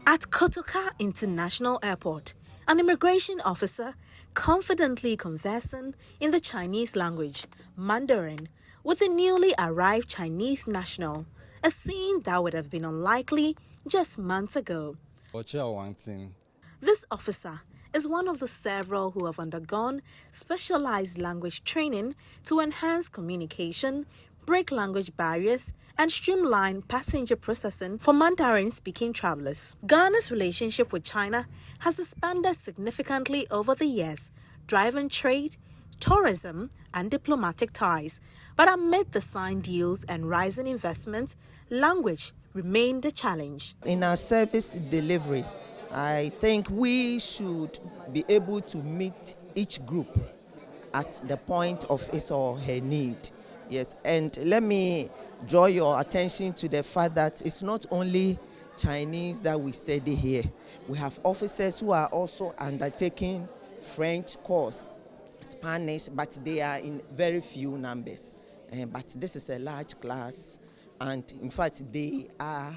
At Kotoka International Airport, an immigration officer confidently conversing in the Chinese language, Mandarin, with a newly arrived Chinese national, a scene that would have been unlikely just months ago. This officer is one of the several who have undergone specialized language training to enhance communication, break language barriers, and streamline passenger processing for Mandarin-speaking travelers. Ghana's relationship with China has expanded significantly over the years, driving trade, tourism, and diplomatic ties. But amid the signed deals and rising investments, language remained a challenge. In our service delivery, I think we should be able to meet each group at the point of his or her need. Yes, and let me draw your attention to the fact that it's not only Chinese that we study here. We have officers who are also undertaking French course, Spanish, but they are in very few numbers. But this is a large class, and in fact, they are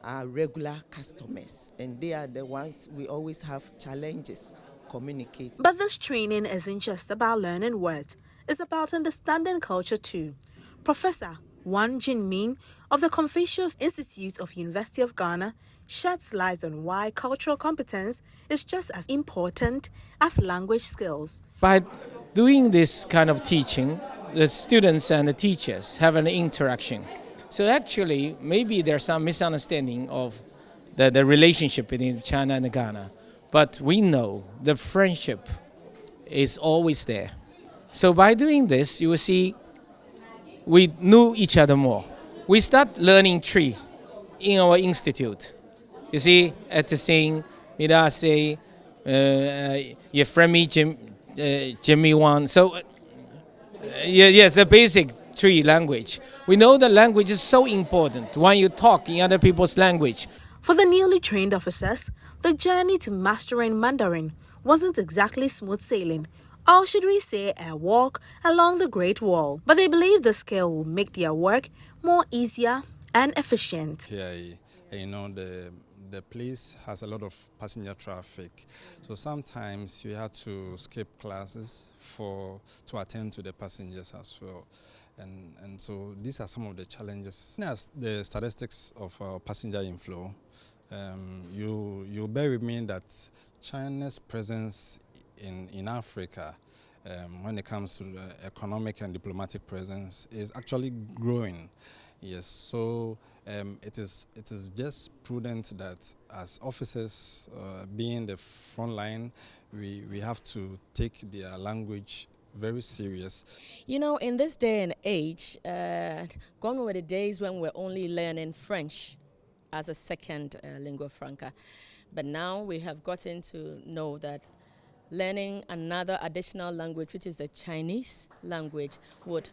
our regular customers, and they are the ones we always have challenges communicating. But this training isn't just about learning words, it's about understanding culture too. Professor Wang Jinmin of the Confucius Institute of University of Ghana sheds light on why cultural competence is just as important as language skills. By doing this kind of teaching, the students and the teachers have an interaction. So actually, maybe there's some misunderstanding of the relationship between China and Ghana. But we know the friendship is always there. So by doing this, you will see we knew each other more. We start learning tree in our institute. You see, at the saying, Mira say, your friend me, Jimmy Wan. So, yes, the basic tree language. We know that language is so important when you talk in other people's language. For the newly trained officers, the journey to mastering Mandarin wasn't exactly smooth sailing, or should we say a walk along the Great Wall. But they believe the skill will make their work more easier and efficient. Yeah, the place has a lot of passenger traffic, so sometimes you have to skip classes to attend to the passengers as well. And so these are some of the challenges. As the statistics of our passenger inflow, you bear with me that China's presence in Africa, when it comes to economic and diplomatic presence, is actually growing. Yes, so it is just prudent that as officers, being the front line, we have to take their language very serious. You know, in this day and age, gone were the days when we're only learning French as a second lingua franca. But now we have gotten to know that learning another additional language, which is the Chinese language, would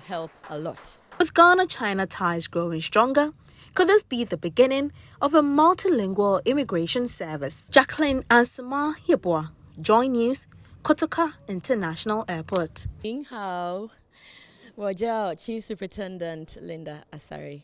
help a lot. With Ghana-China ties growing stronger, could this be the beginning of a multilingual immigration service? Jacqueline Ansuma Yeboah, Joy News, Kotoka International Airport. Ning Hao, Wajao Chief Superintendent Linda Asari.